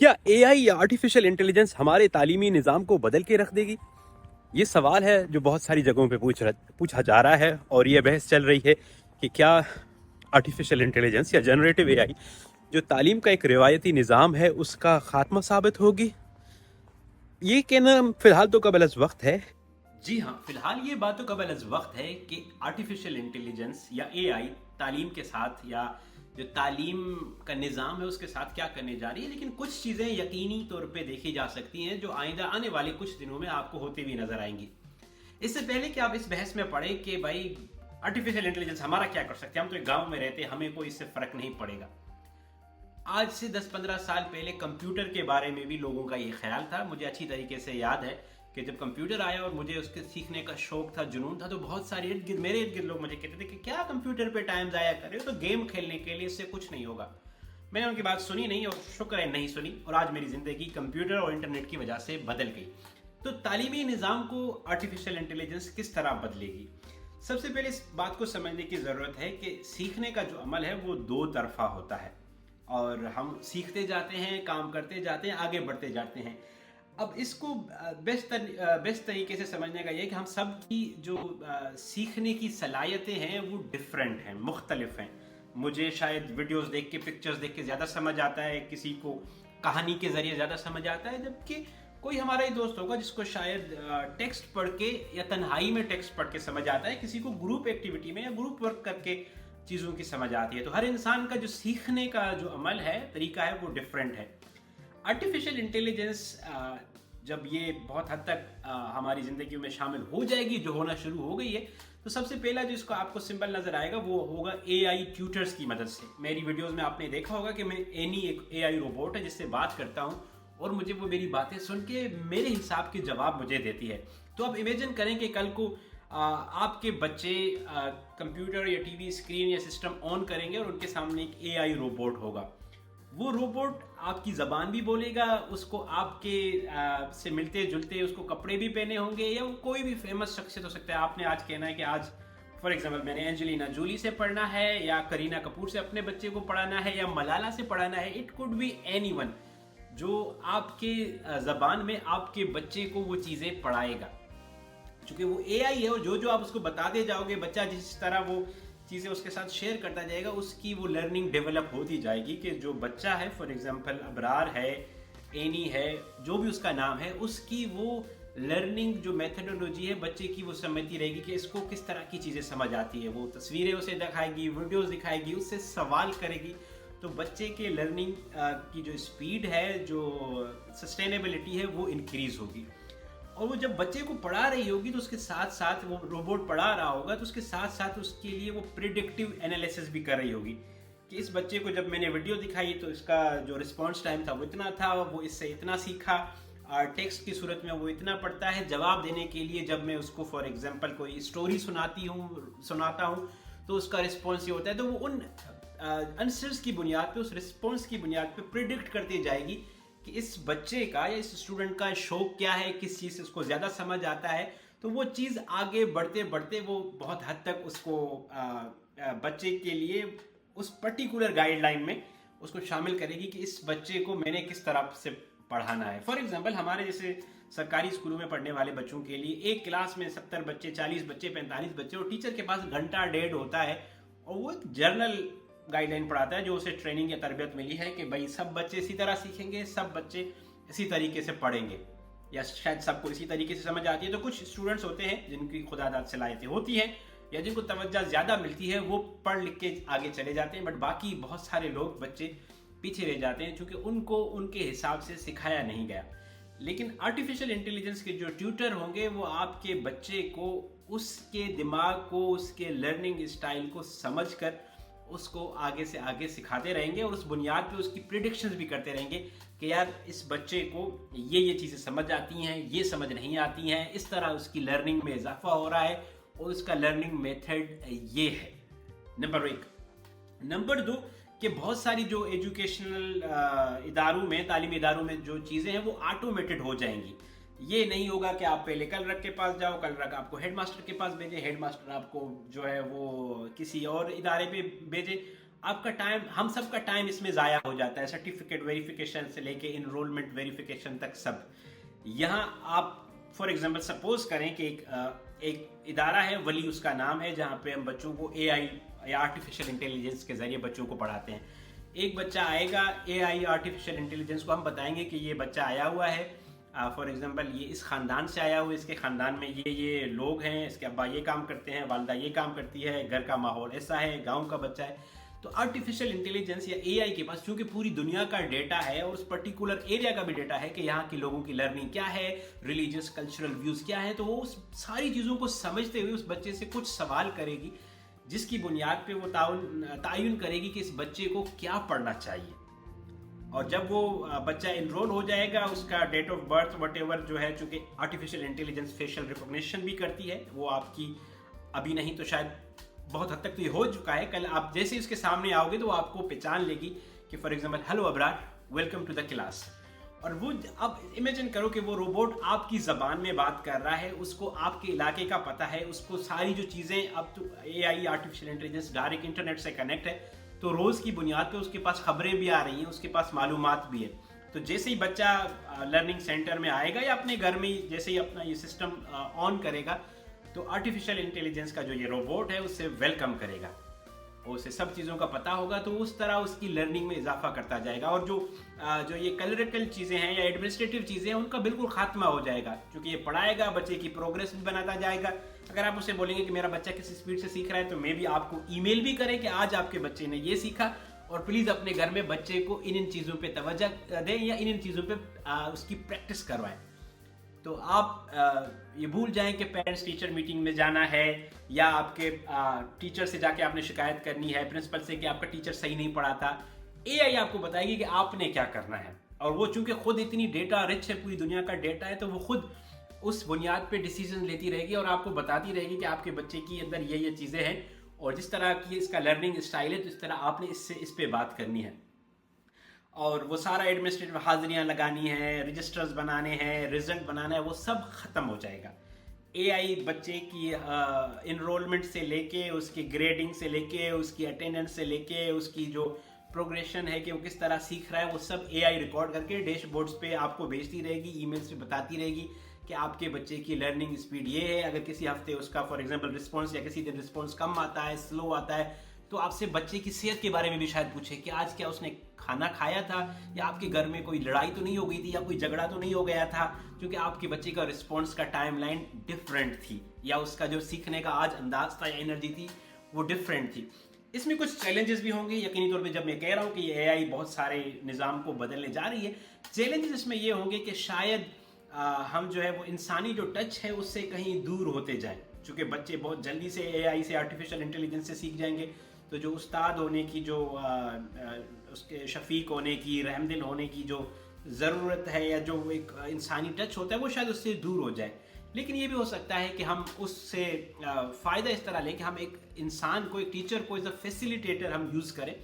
کیا اے آئی یا artificial intelligence ہمارے تعلیمی نظام کو بدل کے رکھ دے گی؟ یہ سوال ہے جو بہت ساری جگہوں پہ پوچھا جا رہا ہے، اور یہ بحث چل رہی ہے کہ کیا آرٹیفیشل انٹیلیجنس یا جنریٹو اے آئی جو تعلیم کا ایک روایتی نظام ہے اس کا خاتمہ ثابت ہوگی؟ یہ کہنا فی الحال تو قبل از وقت ہے۔ جی ہاں، فی الحال یہ بات تو قبل از وقت ہے کہ آرٹیفیشل انٹیلیجنس یا اے آئی تعلیم کے ساتھ یا جو تعلیم کا نظام ہے اس کے ساتھ کیا کرنے جا رہی ہے، لیکن کچھ چیزیں یقینی طور پہ دیکھی جا سکتی ہیں جو آئندہ آنے والے کچھ دنوں میں آپ کو ہوتی ہوئی نظر آئیں گی۔ اس سے پہلے کہ آپ اس بحث میں پڑھیں کہ بھائی آرٹیفیشل انٹیلیجنس ہمارا کیا کر سکتے ہیں، ہم تو ایک گاؤں میں رہتے ہیں، ہمیں کوئی اس سے فرق نہیں پڑے گا۔ آج سے 10-15 سال پہلے کمپیوٹر کے بارے میں بھی لوگوں کا یہ خیال تھا۔ مجھے اچھی طریقے سے یاد ہے کہ جب کمپیوٹر آیا اور مجھے اس کے سیکھنے کا شوق تھا، جنون تھا، تو بہت سارے میرے ارد گرد لوگ مجھے کہتے تھے کہ کیا کمپیوٹر پہ ٹائم ضائع کر رہے ہو، تو گیم کھیلنے کے لیے اس سے کچھ نہیں ہوگا۔ میں نے ان کی بات سنی نہیں، اور شکر ہے نہیں سنی، اور آج میری زندگی کمپیوٹر اور انٹرنیٹ کی وجہ سے بدل گئی۔ تو تعلیمی نظام کو آرٹیفیشل انٹیلیجنس کس طرح بدلے گی؟ سب سے پہلے اس بات کو سمجھنے کی ضرورت ہے کہ سیکھنے کا جو عمل ہے وہ دو طرفہ ہوتا ہے، اور ہم سیکھتے جاتے ہیں، کام کرتے جاتے ہیں، آگے بڑھتے جاتے ہیں۔ اب اس کو بیسٹ طریقے سے سمجھنے کا یہ ہے کہ ہم سب کی جو سیکھنے کی صلاحیتیں ہیں وہ ڈیفرنٹ ہیں، مختلف ہیں۔ مجھے شاید ویڈیوز دیکھ کے، پکچرز دیکھ کے زیادہ سمجھ آتا ہے، کسی کو کہانی کے ذریعے زیادہ سمجھ آتا ہے، جبکہ کوئی ہمارا ہی دوست ہوگا جس کو شاید ٹیکسٹ پڑھ کے یا تنہائی میں ٹیکسٹ پڑھ کے سمجھ آتا ہے، کسی کو گروپ ایکٹیویٹی میں یا گروپ ورک کر کے چیزوں کی سمجھ آتی ہے۔ تو ہر انسان کا جو سیکھنے کا جو عمل ہے، طریقہ ہے، وہ ڈیفرنٹ ہے۔ آرٹیفیشل انٹیلیجنس جب یہ بہت حد تک ہماری زندگیوں میں شامل ہو جائے گی، جو ہونا شروع ہو گئی ہے، تو سب سے پہلا جو اس کو آپ کو سمبل نظر آئے گا وہ ہوگا اے آئی ٹیوٹرز کی مدد سے۔ میری ویڈیوز میں آپ نے دیکھا ہوگا کہ میں اینی ایک اے آئی روبوٹ ہے جس سے بات کرتا ہوں، اور مجھے وہ میری باتیں سن کے میرے حساب کے جواب مجھے دیتی ہے۔ تو آپ امیجن کریں کہ کل کو آپ کے بچے کمپیوٹر یا ٹی وی اسکرین یا سسٹم آن کریں گے اور ان کے سامنے ایک اے آئی روبوٹ ہوگا۔ وہ روبوٹ آپ کی زبان بھی بولے گا، اس کو آپ کے سے ملتے جلتے اس کو کپڑے بھی پہنے ہوں گے، یا وہ کوئی بھی فیمس شخصیت ہو سکتا ہے۔ آپ نے آج کہنا ہے کہ آج فار ایگزامپل میں نے اینجلینا جولی سے پڑھنا ہے، یا کرینہ کپور سے اپنے بچے کو پڑھانا ہے، یا ملالہ سے پڑھانا ہے۔ It could be anyone جو آپ کے زبان میں آپ کے بچے کو وہ چیزیں پڑھائے گا، چونکہ وہ اے آئی ہے، اور جو آپ اس کو بتاتے جاؤ گے، بچہ جس طرح وہ چیزیں اس کے ساتھ شیئر کرتا جائے گا، اس کی وہ لرننگ ڈیولپ ہوتی جائے گی کہ جو بچہ ہے، فار ایگزامپل ابرار ہے، اینی ہے، جو بھی اس کا نام ہے، اس کی وہ لرننگ جو میتھڈولوجی ہے بچے کی، وہ سمجھتی رہے گی کہ اس کو کس طرح کی چیزیں سمجھ آتی ہے۔ وہ تصویریں اسے دکھائے گی، ویڈیوز دکھائے گی، اس سے سوال کرے گی، تو بچے کے لرننگ کی جو اسپیڈ ہے، جو سسٹینیبلٹی ہے، وہ انکریز ہوگی۔ اور وہ جب بچے کو پڑھا رہی ہوگی تو اس کے ساتھ ساتھ وہ روبوٹ پڑھا رہا ہوگا، تو اس کے ساتھ ساتھ اس کے لیے وہ پریڈکٹیو انالیسس بھی کر رہی ہوگی کہ اس بچے کو جب میں نے ویڈیو دکھائی تو اس کا جو رسپانس ٹائم تھا وہ اتنا تھا، وہ اس سے اتنا سیکھا، اور ٹیکسٹ کی صورت میں وہ اتنا پڑھتا ہے۔ جواب دینے کے لیے جب میں اس کو فار ایگزامپل کوئی اسٹوری سناتا ہوں تو اس کا رسپانس یہ ہوتا ہے۔ تو وہ ان آنسرز کی بنیاد پہ، اس رسپانس کی بنیاد پہ پریڈکٹ کرتی جائے گی کہ اس بچے کا یا اس اسٹوڈنٹ کا شوق کیا ہے، کس چیز سے اس کو زیادہ سمجھ آتا ہے۔ تو وہ چیز آگے بڑھتے بڑھتے وہ بہت حد تک اس کو بچے کے لیے اس پرٹیکولر گائیڈ لائن میں اس کو شامل کرے گی کہ اس بچے کو میں نے کس طرح سے پڑھانا ہے۔ فار ایگزامپل ہمارے جیسے سرکاری اسکولوں میں پڑھنے والے بچوں کے لیے ایک کلاس میں 70 بچے، 40 بچے، 45 بچے، اور ٹیچر کے پاس گھنٹہ ڈیڑھ ہوتا ہے، اور وہ ایک جرنل گائیڈ لائن پڑھاتا ہے جو اسے ٹریننگ یا تربیت ملی ہے کہ بھائی سب بچے اسی طرح سیکھیں گے، سب بچے اسی طریقے سے پڑھیں گے، یا شاید سب کو اسی طریقے سے سمجھ آتی ہے۔ تو کچھ اسٹوڈنٹس ہوتے ہیں جن کی خدا داد صلاحیتیں ہوتی ہیں یا جن کو توجہ زیادہ ملتی ہے، وہ پڑھ لکھ کے آگے چلے جاتے ہیں، بٹ باقی بہت سارے لوگ بچے پیچھے رہ جاتے ہیں چونکہ ان کو ان کے حساب سے سکھایا نہیں گیا۔ لیکن آرٹیفیشل انٹیلیجنس کے جو ٹیوٹر ہوں گے وہ آپ کے بچے کو اس کے دماغ کو، اس کے لرننگ اسٹائل کو سمجھ کر اس کو آگے سے آگے سکھاتے رہیں گے، اور اس بنیاد پہ اس کی پریڈکشنز بھی کرتے رہیں گے کہ یار اس بچے کو یہ چیزیں سمجھ آتی ہیں، یہ سمجھ نہیں آتی ہیں، اس طرح اس کی لرننگ میں اضافہ ہو رہا ہے، اور اس کا لرننگ میتھڈ یہ ہے۔ نمبر 1۔ نمبر 2 کہ بہت ساری جو ایجوکیشنل اداروں میں، تعلیمی اداروں میں جو چیزیں ہیں وہ آٹومیٹڈ ہو جائیں گی۔ یہ نہیں ہوگا کہ آپ پہلے کلرک کے پاس جاؤ، کلرک آپ کو ہیڈ ماسٹر کے پاس بھیجے، ہیڈ ماسٹر آپ کو جو ہے وہ کسی اور ادارے پہ بھیجے۔ آپ کا ٹائم، ہم سب کا ٹائم اس میں ضائع ہو جاتا ہے، سرٹیفکیٹ ویریفیکیشن سے لے کے انرولمنٹ ویریفیکیشن تک سب. یہاں آپ فار ایگزامپل سپوز کریں کہ ایک ادارہ ہے، ولی اس کا نام ہے، جہاں پہ ہم بچوں کو اے آئی یا آرٹیفیشیل انٹیلیجنس کے ذریعے بچوں کو پڑھاتے ہیں. ایک بچہ آئے گا، اے آئی آرٹیفیشیل انٹیلیجنس کو ہم بتائیں گے کہ یہ بچہ آیا ہوا ہے، فار ایگزامپل یہ اس خاندان سے آیا ہوا ہے، اس کے خاندان میں یہ لوگ ہیں، اس کے ابا یہ کام کرتے ہیں، والدہ یہ کام کرتی ہے، گھر کا ماحول ایسا ہے، گاؤں کا بچہ ہے. تو آرٹیفیشیل انٹیلیجنس یا اے آئی کے پاس چونکہ پوری دنیا کا ڈیٹا ہے اور اس پرٹیکولر ایریا کا بھی ڈیٹا ہے کہ یہاں کے لوگوں کی لرننگ کیا ہے، ریلیجیس کلچرل ویوز کیا ہے، تو وہ اس ساری چیزوں کو سمجھتے ہوئے اس بچے سے کچھ سوال کرے گی، جس کی بنیاد پہ وہ تعین کرے گی کہ اس بچے کو کیا پڑھنا چاہیے. اور جب وہ بچہ انرول ہو جائے گا، اس کا date of birth whatever جو ہے، چونکہ آرٹیفیشیل انٹیلیجنس فیشیل ریکگنیشن بھی کرتی ہے، وہ آپ کی ابھی نہیں تو شاید بہت حد تک تو یہ ہو چکا ہے، کل آپ جیسے اس کے سامنے آؤ گے تو وہ آپ کو پہچان لے گی کہ for example hello Abrar, welcome to the class. اور وہ اب امیجن کرو کہ وہ روبوٹ آپ کی زبان میں بات کر رہا ہے، اس کو آپ کے علاقے کا پتہ ہے، اس کو ساری جو چیزیں، اب تو A I artificial intelligence direct internet سے کنیکٹ ہے، تو روز کی بنیاد پہ اس کے پاس خبریں بھی آ رہی ہیں، اس کے پاس معلومات بھی ہے. تو جیسے ہی بچہ لرننگ سینٹر میں آئے گا یا اپنے گھر میں جیسے ہی اپنا یہ سسٹم آن کرے گا، تو آرٹیفیشیل انٹیلیجنس کا جو یہ روبوٹ ہے اسے ویلکم کرے گا، اور اسے سب چیزوں کا پتہ ہوگا، تو اس طرح اس کی لرننگ میں اضافہ کرتا جائے گا. اور جو یہ کلریکل چیزیں ہیں یا ایڈمنسٹریٹو چیزیں ہیں، ان کا بالکل خاتمہ ہو جائے گا، کیونکہ یہ پڑھائے گا، بچے کی پروگرس بھی بناتا جائے گا. اگر آپ اسے بولیں گے کہ میرا بچہ کس اسپیڈ سے سیکھ رہا ہے، تو میں بھی آپ کو ای میل بھی کریں کہ آج آپ کے بچے نے یہ سیکھا، اور پلیز اپنے گھر میں بچے کو ان چیزوں پہ توجہ دیں یا ان چیزوں پہ اس کی پریکٹس کروائیں. تو آپ یہ بھول جائیں کہ پیرنٹس ٹیچر میٹنگ میں جانا ہے، یا آپ کے ٹیچر سے جا کے آپ نے شکایت کرنی ہے پرنسپل سے کہ آپ کا ٹیچر صحیح نہیں پڑھاتا. اے آئی آپ کو بتائے گی کہ آپ نے کیا کرنا ہے، اور وہ چونکہ خود اتنی ڈیٹا رچ ہے، پوری دنیا کا ڈیٹا ہے، تو وہ خود اس بنیاد پہ ڈیسیزن لیتی رہے گی اور آپ کو بتاتی رہے گی کہ آپ کے بچے کی اندر یہ چیزیں ہیں، اور جس طرح کی اس کا لرننگ اسٹائل ہے، تو اس طرح آپ نے اس پہ بات کرنی ہے. اور وہ سارا ایڈمنسٹریٹو حاضریاں لگانی ہیں، رجسٹرز بنانے ہیں، رزلٹ بنانا ہے، وہ سب ختم ہو جائے گا. اے آئی بچے کی انرولمنٹ سے لے کے، اس کی گریڈنگ سے لے کے، اس کی اٹینڈنس سے لے کے، اس کی جو پروگریشن ہے کہ وہ کس طرح سیکھ رہا ہے، وہ سب اے آئی ریکارڈ کر کے ڈیش بورڈز پہ آپ کو بھیجتی رہے گی، ای میلز پہ بتاتی رہے گی کہ آپ کے بچے کی لرننگ اسپیڈ یہ ہے. اگر کسی ہفتے اس کا فار ایگزامپل رسپانس یا کسی دن رسپانس کم آتا ہے، سلو آتا ہے، تو آپ سے بچے کی صحت کے بارے میں بھی شاید پوچھے کہ آج کیا اس نے کھانا کھایا تھا، یا آپ کے گھر میں کوئی لڑائی تو نہیں ہو گئی تھی، یا کوئی جھگڑا تو نہیں ہو گیا تھا، کیونکہ آپ کے بچے کا رسپانس کا ٹائم لائن ڈفرینٹ تھی، یا اس کا جو سیکھنے کا آج انداز تھا یا انرجی تھی وہ ڈفرینٹ تھی. اس میں کچھ چیلنجز بھی ہوں گے یقینی طور پہ. جب میں کہہ رہا ہوں کہ یہ اے آئی بہت سارے نظام کو بدلنے جا رہی ہے، چیلنجز اس میں یہ ہوں گے کہ شاید ہم جو ہے وہ انسانی جو ٹچ ہے اس سے کہیں دور ہوتے جائیں، چونکہ بچے بہت جلدی سے اے آئی سے آرٹیفیشیل انٹیلیجنس سے سیکھ جائیں گے. تو جو استاد ہونے کی، جو اس کے شفیق ہونے کی، رحم دل ہونے کی جو ضرورت ہے، یا جو ایک انسانی ٹچ ہوتا ہے، وہ شاید اس سے دور ہو جائے. لیکن یہ بھی ہو سکتا ہے کہ ہم اس سے فائدہ اس طرح لیں کہ ہم ایک انسان کو، ایک ٹیچر کو ایز اے فیسیلیٹیٹر ہم یوز کریں،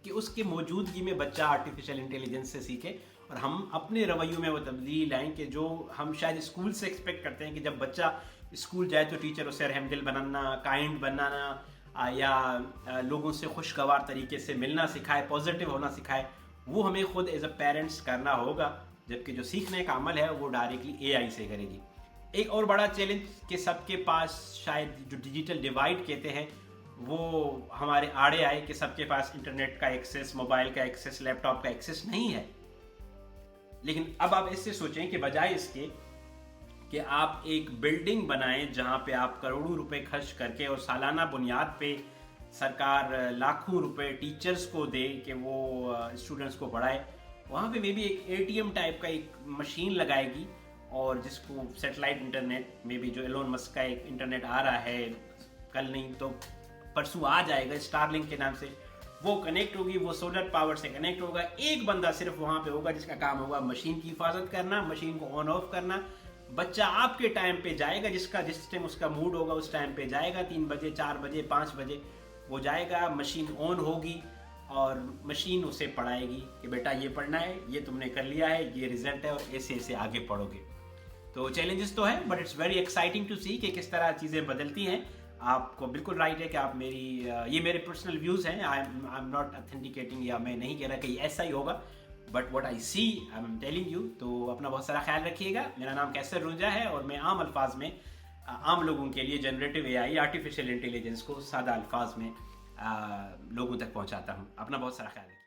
کہ اس کے موجودگی میں بچہ آرٹیفیشیل انٹیلیجنس سے سیکھے، اور ہم اپنے رویوں میں وہ تبدیلی لائیں کہ جو ہم شاید اسکول سے ایکسپیکٹ کرتے ہیں کہ جب بچہ اسکول جائے تو ٹیچر اسے رحم دل بنانا، کائنڈ بنانا، یا لوگوں سے خوشگوار طریقے سے ملنا سکھائے، پازیٹیو ہونا سکھائے، وہ ہمیں خود ایز اے پیرنٹس کرنا ہوگا. جبکہ جو سیکھنے کا عمل ہے وہ ڈائریکٹلی اے آئی سے کرے گی. ایک اور بڑا چیلنج کہ سب کے پاس شاید جو ڈیجیٹل ڈیوائڈ کہتے ہیں وہ ہمارے آڑے آئے، کہ سب کے پاس انٹرنیٹ کا ایکسیس، موبائل کا ایکسیس، لیپ ٹاپ کا ایکسیس نہیں ہے. لیکن اب آپ اس سے سوچیں کہ بجائے اس کے کہ آپ ایک بلڈنگ بنائیں جہاں پہ آپ کروڑوں روپے خرچ کر کے اور سالانہ بنیاد پہ سرکار لاکھوں روپے ٹیچرز کو دے کہ وہ اسٹوڈنٹس کو پڑھائے، وہاں پہ میں بھی ایک اے ٹی ایم ٹائپ کا ایک مشین لگائے گی، اور جس کو سیٹلائٹ انٹرنیٹ میں بھی جو ایلون مسک کا ایک انٹرنیٹ آ رہا ہے، کل نہیں تو پرسوں آ جائے گا اسٹار لنک کے نام سے، وہ کنیکٹ ہوگی، وہ سولر پاور سے کنیکٹ ہوگا. ایک بندہ صرف وہاں پہ ہوگا جس کا کام ہوگا مشین کی حفاظت کرنا، مشین کو آن آف کرنا. بچہ آپ کے ٹائم پہ جائے گا، جس ٹائم اس کا موڈ ہوگا اس ٹائم پہ جائے گا، 3 بجے 4 بجے 5 بجے وہ جائے گا، مشین آن ہوگی اور مشین اسے پڑھائے گی کہ بیٹا یہ پڑھنا ہے، یہ تم نے کر لیا ہے، یہ رزلٹ ہے، اور ایسے ایسے آگے پڑھو گے. تو چیلنجز تو ہے، but it's very exciting to see کہ کس طرح چیزیں بدلتی ہیں. آپ کو بالکل رائٹ ہے کہ آپ میری یہ میرے پرسنل ویوز ہیں. آئی ایم ناٹ اتھینٹیکیٹنگ, یا میں نہیں کہہ رہا کہ ایسا ہی ہوگا, but what I see I am telling you. تو اپنا بہت سارا خیال رکھیے گا. میرا نام کیسر رونجا ہے اور میں عام الفاظ میں عام لوگوں کے لیے generative a I, artificial intelligence کو سادہ الفاظ میں لوگوں تک پہنچاتا ہوں. اپنا بہت سارا خیال رکھیے.